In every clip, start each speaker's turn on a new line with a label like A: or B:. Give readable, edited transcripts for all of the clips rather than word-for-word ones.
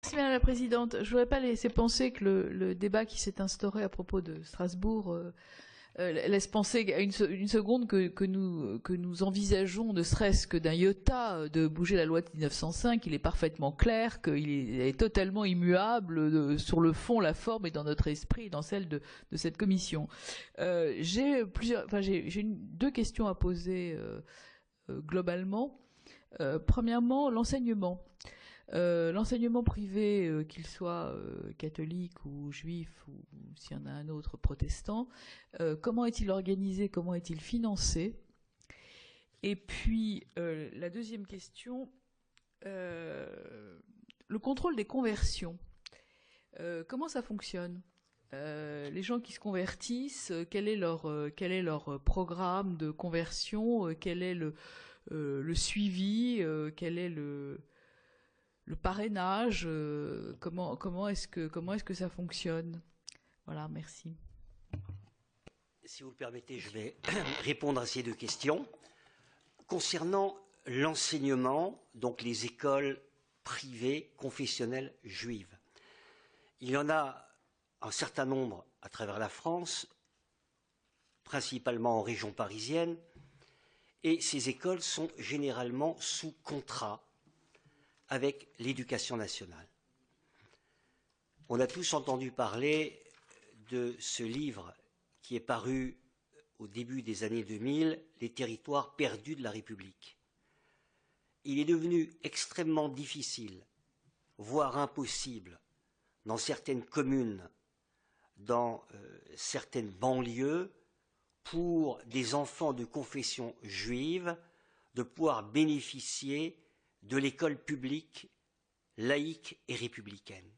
A: Merci Madame la Présidente. Je ne voudrais pas laisser penser que le débat qui s'est instauré à propos de Strasbourg laisse penser à une seconde que nous envisageons, ne serait-ce que d'un iota, de bouger la loi de 1905. Il est parfaitement clair qu'il est totalement immuable sur le fond, la forme et dans notre esprit et dans celle de cette commission. J'ai deux questions à poser globalement. Premièrement, l'enseignement. L'enseignement privé, qu'il soit catholique ou juif ou s'il y en a un autre protestant, comment est-il organisé, comment est-il financé? Et puis la deuxième question, le contrôle des conversions. Comment ça fonctionne? Les gens qui se convertissent, quel est leur programme de conversion, quel est le suivi, quel est le parrainage, comment est-ce que ça fonctionne? Voilà, merci.
B: Si vous le permettez, je vais répondre à ces deux questions. Concernant l'enseignement, donc les écoles privées confessionnelles juives, il y en a un certain nombre à travers la France, principalement en région parisienne, et ces écoles sont généralement sous contrat avec l'Éducation nationale. On a tous entendu parler de ce livre qui est paru au début des années 2000, Les territoires perdus de la République. Il est devenu extrêmement difficile, voire impossible, dans certaines communes, dans certaines banlieues, pour des enfants de confession juive de pouvoir bénéficier de l'école publique, laïque et républicaine.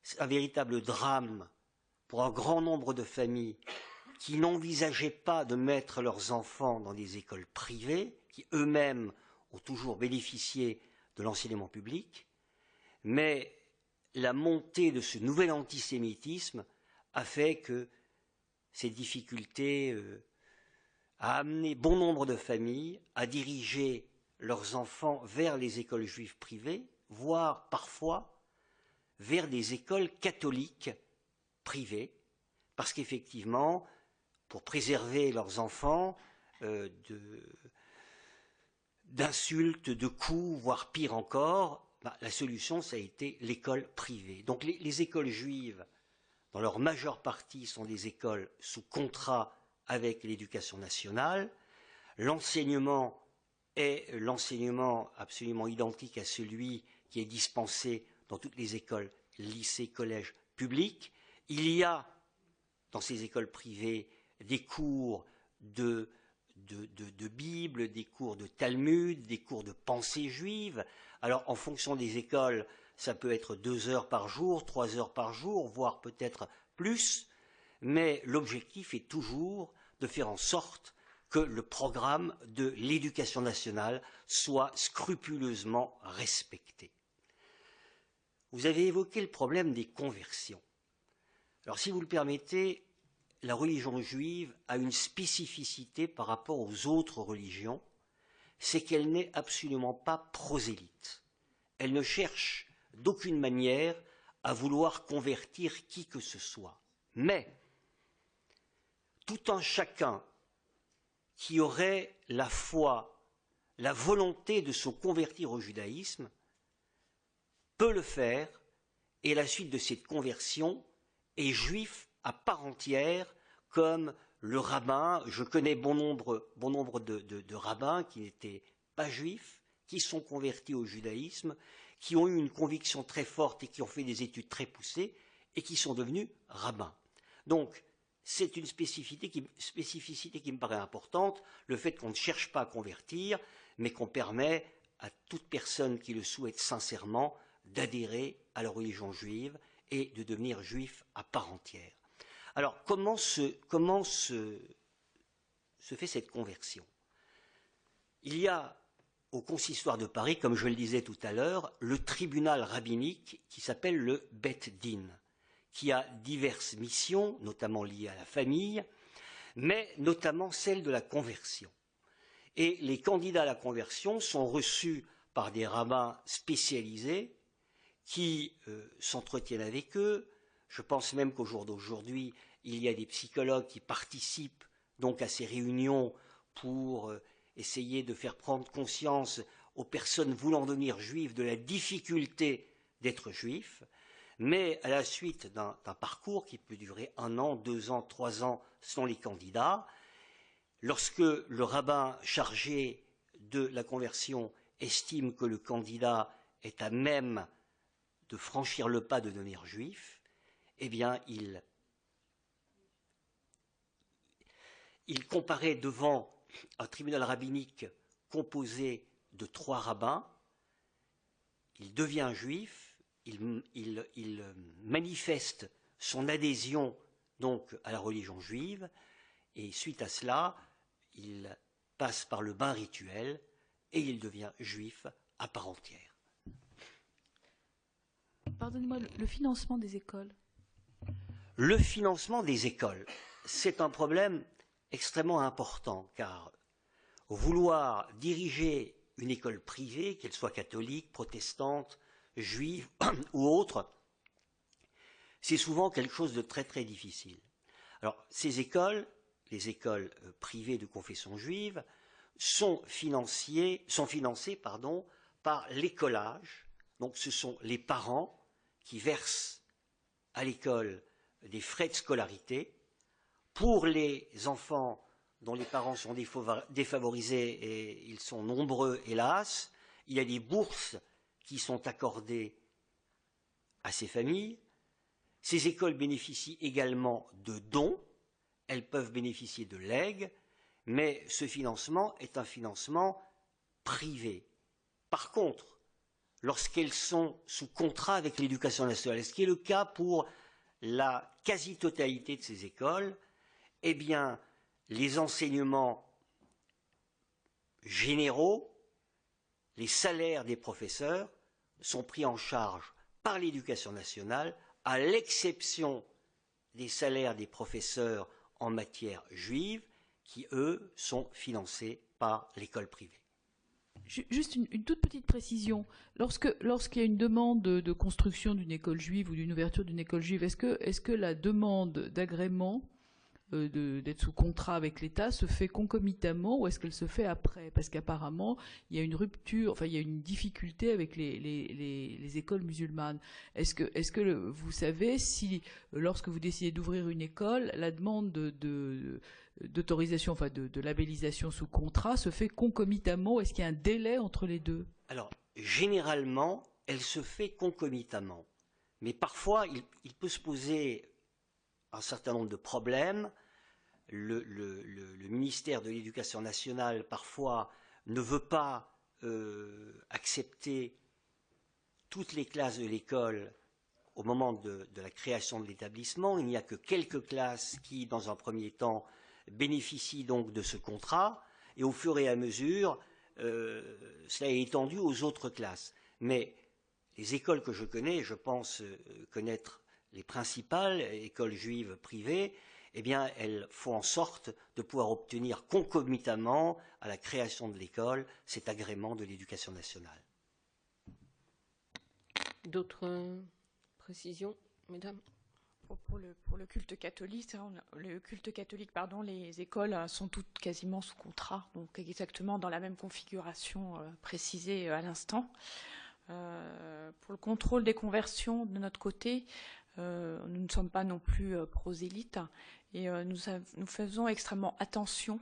B: C'est un véritable drame pour un grand nombre de familles qui n'envisageaient pas de mettre leurs enfants dans des écoles privées, qui eux-mêmes ont toujours bénéficié de l'enseignement public, mais la montée de ce nouvel antisémitisme a fait que ces difficultés a amené bon nombre de familles à diriger leurs enfants vers les écoles juives privées, voire parfois vers des écoles catholiques privées, parce qu'effectivement, pour préserver leurs enfants d'insultes, de coups, voire pire encore, la solution, ça a été l'école privée. Donc les écoles juives, dans leur majeure partie, sont des écoles sous contrat avec l'Éducation nationale. L'enseignement est l'enseignement absolument identique à celui qui est dispensé dans toutes les écoles, lycées, collèges publics. Il y a, dans ces écoles privées, des cours de Bible, des cours de Talmud, des cours de pensée juive. Alors, en fonction des écoles, ça peut être 2 heures par jour, 3 heures par jour, voire peut-être plus, mais l'objectif est toujours de faire en sorte que le programme de l'Éducation nationale soit scrupuleusement respecté. Vous avez évoqué le problème des conversions. Alors, si vous le permettez, la religion juive a une spécificité par rapport aux autres religions, c'est qu'elle n'est absolument pas prosélyte. Elle ne cherche d'aucune manière à vouloir convertir qui que ce soit. Mais, tout un chacun qui aurait la foi, la volonté de se convertir au judaïsme, peut le faire, et à la suite de cette conversion, est juif à part entière, comme le rabbin. Je connais bon nombre de rabbins qui n'étaient pas juifs, qui sont convertis au judaïsme, qui ont eu une conviction très forte et qui ont fait des études très poussées, et qui sont devenus rabbins. Donc, c'est une spécificité qui me paraît importante, le fait qu'on ne cherche pas à convertir, mais qu'on permet à toute personne qui le souhaite sincèrement d'adhérer à la religion juive et de devenir juif à part entière. Alors, comment se fait cette conversion? Il y a au consistoire de Paris, comme je le disais tout à l'heure, le tribunal rabbinique qui s'appelle le Bet Din, qui a diverses missions, notamment liées à la famille, mais notamment celle de la conversion. Et les candidats à la conversion sont reçus par des rabbins spécialisés qui s'entretiennent avec eux. Je pense même qu'au jour d'aujourd'hui, il y a des psychologues qui participent donc à ces réunions pour essayer de faire prendre conscience aux personnes voulant devenir juives de la difficulté d'être juif, mais à la suite d'un parcours qui peut durer 1 an, 2 ans, 3 ans selon les candidats, lorsque le rabbin chargé de la conversion estime que le candidat est à même de franchir le pas de devenir juif, eh bien, il comparaît devant un tribunal rabbinique composé de 3 rabbins, il devient juif, il manifeste son adhésion donc à la religion juive, et suite à cela, il passe par le bain rituel et il devient juif à part entière.
A: Pardonnez-moi, le financement des écoles.
B: Le financement des écoles, c'est un problème extrêmement important, car vouloir diriger une école privée, qu'elle soit catholique, protestante, juive ou autre, c'est souvent quelque chose de très très difficile. Alors, ces écoles, les écoles privées de confession juive, sont financées par l'écolage. Donc, ce sont les parents qui versent à l'école des frais de scolarité. Pour les enfants dont les parents sont défavorisés, et ils sont nombreux, hélas, il y a des bourses qui sont accordées à ces familles. Ces écoles bénéficient également de dons, elles peuvent bénéficier de legs, mais ce financement est un financement privé. Par contre, lorsqu'elles sont sous contrat avec l'éducation nationale, ce qui est le cas pour la quasi-totalité de ces écoles, eh bien, les enseignements généraux, les salaires des professeurs sont pris en charge par l'éducation nationale, à l'exception des salaires des professeurs en matière juive, qui, eux, sont financés par l'école privée.
A: Juste une toute petite précision. Lorsqu'il y a une demande de construction d'une école juive ou d'une ouverture d'une école juive, est-ce que la demande d'agrément d'être sous contrat avec l'État se fait concomitamment ou est-ce qu'elle se fait après? Parce qu'apparemment, il y a une rupture, enfin, il y a une difficulté avec les écoles musulmanes. Est-ce que vous savez si, lorsque vous décidez d'ouvrir une école, la demande d'autorisation, enfin de labellisation sous contrat se fait concomitamment? Est-ce qu'il y a un délai entre les deux?
B: Alors, généralement, elle se fait concomitamment. Mais parfois, il peut se poser un certain nombre de problèmes. Le ministère de l'Éducation nationale, parfois, ne veut pas accepter toutes les classes de l'école au moment de la création de l'établissement. Il n'y a que quelques classes qui, dans un premier temps, bénéficient donc de ce contrat, et au fur et à mesure, cela est étendu aux autres classes. Mais les écoles que je connais, je pense connaître les principales écoles juives privées, eh bien, elles font en sorte de pouvoir obtenir concomitamment à la création de l'école cet agrément de l'éducation nationale.
C: D'autres précisions, mesdames?
D: Pour le culte catholique, les écoles sont toutes quasiment sous contrat, donc exactement dans la même configuration précisée à l'instant. Pour le contrôle des conversions, de notre côté, nous ne sommes pas non plus prosélytes et nous faisons extrêmement attention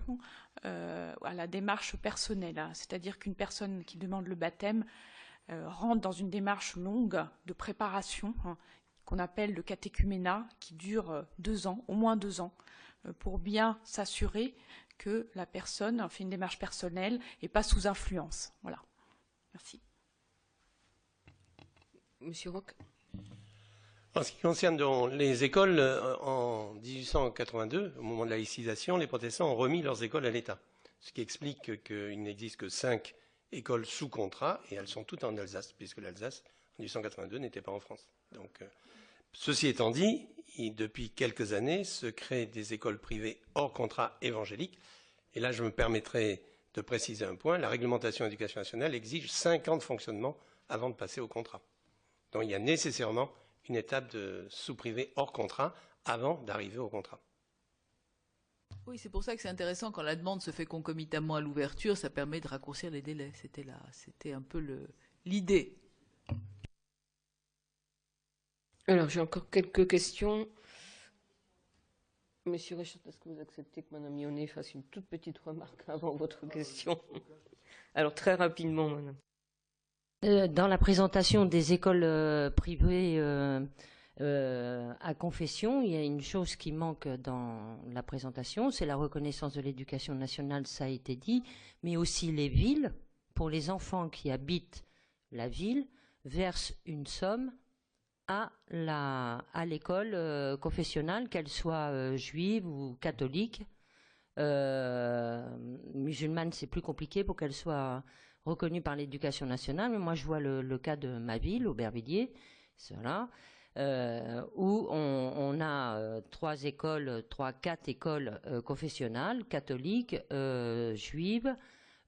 D: à la démarche personnelle, c'est-à-dire qu'une personne qui demande le baptême rentre dans une démarche longue de préparation qu'on appelle le catéchuménat, qui dure 2 ans, au moins 2 ans, pour bien s'assurer que la personne fait une démarche personnelle et pas sous influence. Voilà. Merci.
C: Monsieur Roch.
E: En ce qui concerne les écoles, en 1882, au moment de la laïcisation, les protestants ont remis leurs écoles à l'État, ce qui explique qu'il n'existe que 5 écoles sous contrat, et elles sont toutes en Alsace, puisque l'Alsace, en 1882, n'était pas en France. Donc, ceci étant dit, depuis quelques années, se créent des écoles privées hors contrat évangéliques. Et là, je me permettrai de préciser un point. La réglementation éducation nationale exige 5 ans de fonctionnement avant de passer au contrat. Donc il y a nécessairement une étape de sous-privé hors contrat avant d'arriver au contrat.
A: Oui, c'est pour ça que c'est intéressant quand la demande se fait concomitamment à l'ouverture, ça permet de raccourcir les délais. C'était un peu l'idée.
C: Alors, j'ai encore quelques questions. Monsieur Richard, est-ce que vous acceptez que Madame Yonnet fasse une toute petite remarque avant votre question? Alors, très rapidement, Madame.
F: Dans la présentation des écoles privées à confession, il y a une chose qui manque dans la présentation, c'est la reconnaissance de l'éducation nationale, ça a été dit, mais aussi les villes, pour les enfants qui habitent la ville, versent une somme à l'école confessionnelle, qu'elle soit juive ou catholique. Musulmane, c'est plus compliqué pour qu'elle soit reconnue par l'éducation nationale, mais moi je vois le cas de ma ville, Aubervilliers, voilà, où on a 4 écoles confessionnelles, catholiques, juives,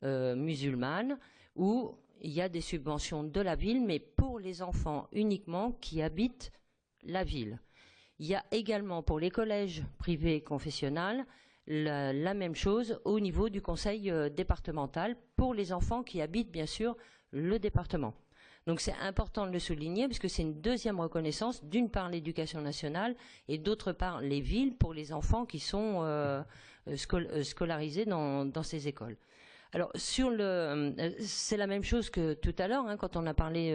F: musulmanes, où il y a des subventions de la ville, mais pour les enfants uniquement qui habitent la ville. Il y a également pour les collèges privés confessionnels la même chose au niveau du conseil départemental pour les enfants qui habitent bien sûr le département. Donc c'est important de le souligner parce que c'est une deuxième reconnaissance, d'une part l'éducation nationale et d'autre part les villes pour les enfants qui sont scolarisés dans ces écoles. Alors c'est la même chose que tout à l'heure quand on a parlé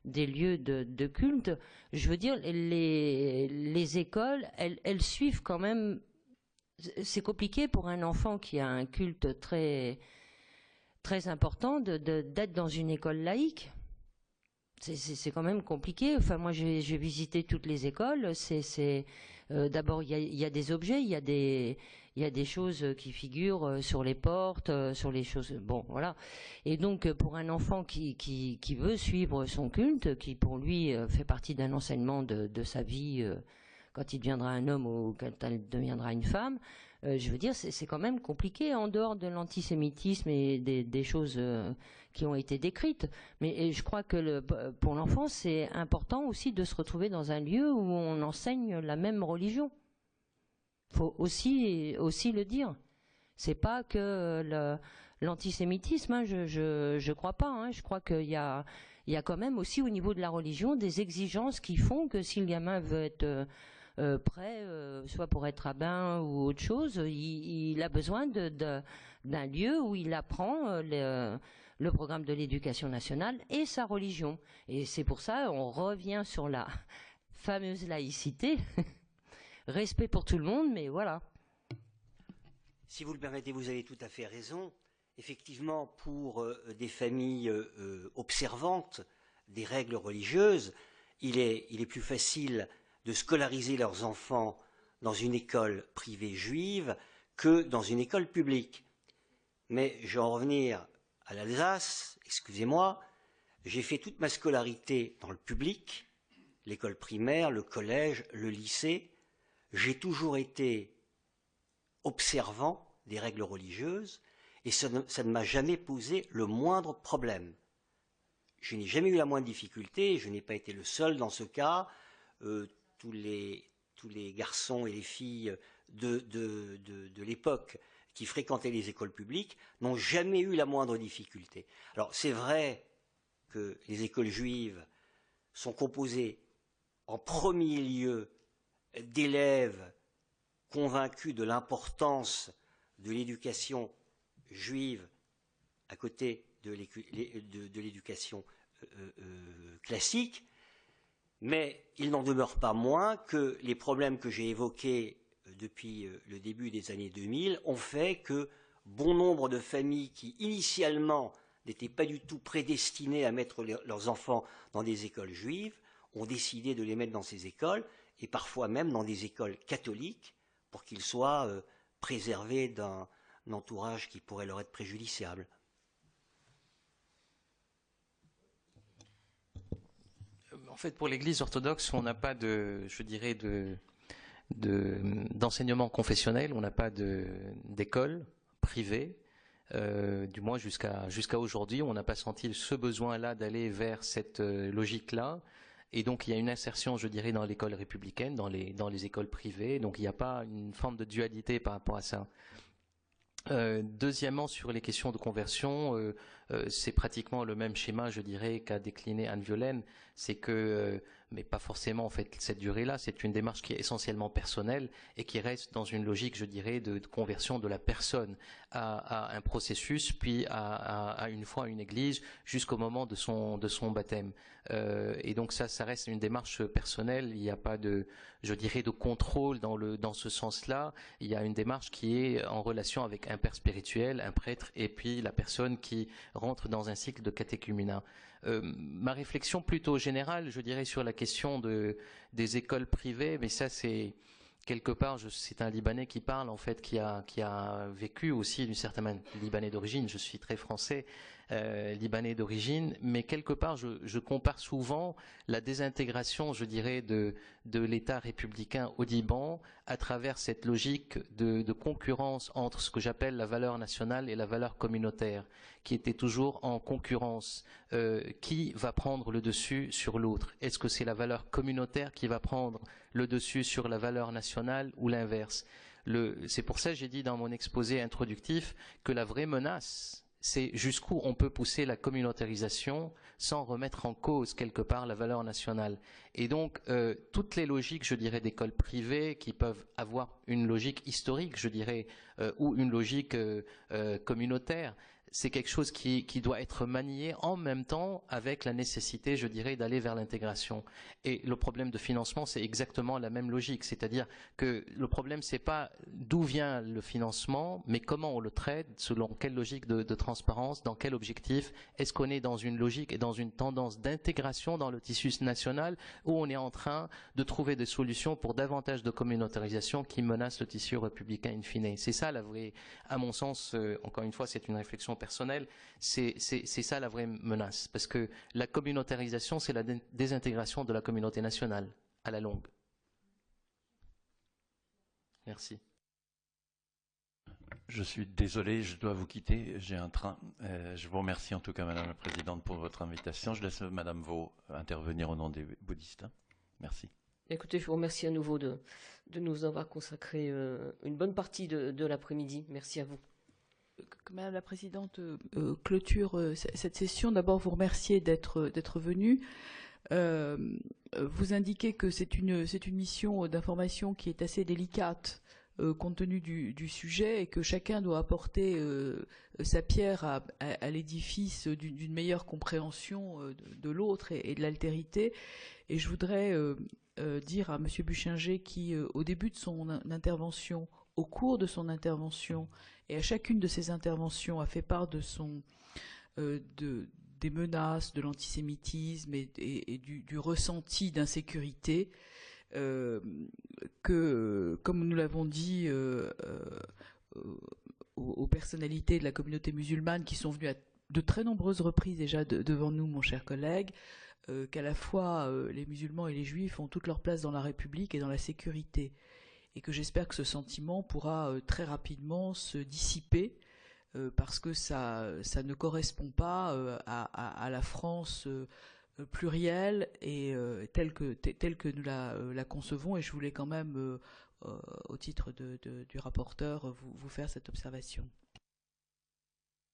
F: des lieux de culte. Je veux dire les écoles elles suivent quand même. C'est compliqué pour un enfant qui a un culte très très important d'être dans une école laïque. C'est quand même compliqué. Enfin, moi, j'ai visité toutes les écoles. D'abord, il y a des objets, il y a des choses qui figurent sur les portes, sur les choses. Bon, voilà. Et donc, pour un enfant qui veut suivre son culte, qui pour lui fait partie d'un enseignement de sa vie quand il deviendra un homme ou quand elle deviendra une femme, je veux dire, c'est quand même compliqué en dehors de l'antisémitisme et des choses qui ont été décrites. Mais je crois que pour l'enfant, c'est important aussi de se retrouver dans un lieu où on enseigne la même religion. Il faut aussi le dire. C'est pas que l'antisémitisme, je crois pas. Je crois qu'il y a quand même aussi au niveau de la religion des exigences qui font que si le gamin veut être prêt, soit pour être rabbin ou autre chose, il a besoin d'un lieu où il apprend le programme de l'éducation nationale et sa religion. Et c'est pour ça on revient sur la fameuse laïcité, respect pour tout le monde, mais voilà.
B: Si vous le permettez, vous avez tout à fait raison. Effectivement, pour des familles observantes des règles religieuses, il est plus facile de scolariser leurs enfants dans une école privée juive que dans une école publique. Mais je vais en revenir à l'Alsace, excusez-moi, j'ai fait toute ma scolarité dans le public, l'école primaire, le collège, le lycée. J'ai toujours été observant des règles religieuses et ça ne m'a jamais posé le moindre problème. Je n'ai jamais eu la moindre difficulté, je n'ai pas été le seul dans ce cas. Tous les garçons et les filles de l'époque qui fréquentaient les écoles publiques n'ont jamais eu la moindre difficulté. Alors c'est vrai que les écoles juives sont composées en premier lieu d'élèves convaincus de l'importance de l'éducation juive à côté de l'éducation classique, mais il n'en demeure pas moins que les problèmes que j'ai évoqués depuis le début des années 2000 ont fait que bon nombre de familles qui initialement n'étaient pas du tout prédestinées à mettre leurs enfants dans des écoles juives ont décidé de les mettre dans ces écoles et parfois même dans des écoles catholiques pour qu'ils soient préservés d'un entourage qui pourrait leur être préjudiciable.
G: En fait, pour l'Église orthodoxe, on n'a pas d'enseignement confessionnel, on n'a pas d'école privée. du moins jusqu'à aujourd'hui, on n'a pas senti ce besoin-là d'aller vers cette logique-là. Et donc il y a une insertion, je dirais, dans l'école républicaine, dans les écoles privées. Donc il n'y a pas une forme de dualité par rapport à ça. Deuxièmement, sur les questions de conversion, c'est pratiquement le même schéma, je dirais, qu'a décliné Anne-Violaine. C'est que, mais pas forcément en fait cette durée-là, c'est une démarche qui est essentiellement personnelle et qui reste dans une logique, je dirais, de conversion de la personne à un processus, puis à une foi à une église, jusqu'au moment de son baptême. Et donc ça reste une démarche personnelle. Il n'y a pas de, je dirais, de contrôle dans ce sens-là. Il y a une démarche qui est en relation avec un père spirituel, un prêtre, et puis la personne qui rentre dans un cycle de catéchuménat. Ma réflexion plutôt générale, je dirais, sur la question des écoles privées, mais ça c'est quelque part, c'est un Libanais qui parle en fait, qui a vécu aussi d'une certaine manière, Libanais d'origine. Je suis très français, Libanais d'origine, mais quelque part, je compare souvent la désintégration, je dirais, de l'État républicain au Liban à travers cette logique de concurrence entre ce que j'appelle la valeur nationale et la valeur communautaire, qui était toujours en concurrence. Qui va prendre le dessus sur l'autre? Est-ce que c'est la valeur communautaire qui va prendre le dessus sur la valeur nationale ou l'inverse? C'est pour ça que j'ai dit dans mon exposé introductif que la vraie menace, c'est jusqu'où on peut pousser la communautarisation sans remettre en cause quelque part la valeur nationale. Et donc, toutes les logiques, je dirais, d'écoles privées qui peuvent avoir une logique historique, je dirais, ou une logique communautaire, c'est quelque chose qui doit être manié en même temps avec la nécessité, je dirais, d'aller vers l'intégration. Et le problème de financement, c'est exactement la même logique. C'est-à-dire que le problème, c'est pas d'où vient le financement, mais comment on le traite, selon quelle logique de transparence, dans quel objectif. Est-ce qu'on est dans une logique et dans une tendance d'intégration dans le tissu national, ou on est en train de trouver des solutions pour davantage de communautarisation qui menacent le tissu républicain in fine. C'est ça la vraie, à mon sens, encore une fois, c'est une réflexion personnelle, c'est ça la vraie menace. Parce que la communautarisation, c'est la désintégration de la communauté nationale, à la longue. Merci.
H: Je suis désolé, je dois vous quitter, j'ai un train. Je vous remercie en tout cas, Madame la Présidente, pour votre invitation. Je laisse Madame Vaux intervenir au nom des bouddhistes. Merci.
C: Écoutez, je vous remercie à nouveau de nous avoir consacré une bonne partie de l'après-midi. Merci à vous.
A: Madame la Présidente clôture cette session. D'abord, vous remercier d'être venue. Vous indiquez que c'est une mission d'information qui est assez délicate compte tenu du sujet et que chacun doit apporter sa pierre à l'édifice d'une meilleure compréhension de l'autre et de l'altérité. Et je voudrais dire à M. Buchinger qui, au début de son intervention, au cours de son intervention et à chacune de ses interventions a fait part de des menaces, de l'antisémitisme et du ressenti d'insécurité que, comme nous l'avons dit aux personnalités de la communauté musulmane qui sont venues à de très nombreuses reprises déjà devant nous, mon cher collègue, qu'à la fois les musulmans et les juifs ont toute leur place dans la République et dans la sécurité. Et que j'espère que ce sentiment pourra très rapidement se dissiper parce que ça ne correspond pas à la France plurielle et telle que nous la concevons. Et je voulais quand même, au titre du rapporteur, vous faire cette observation.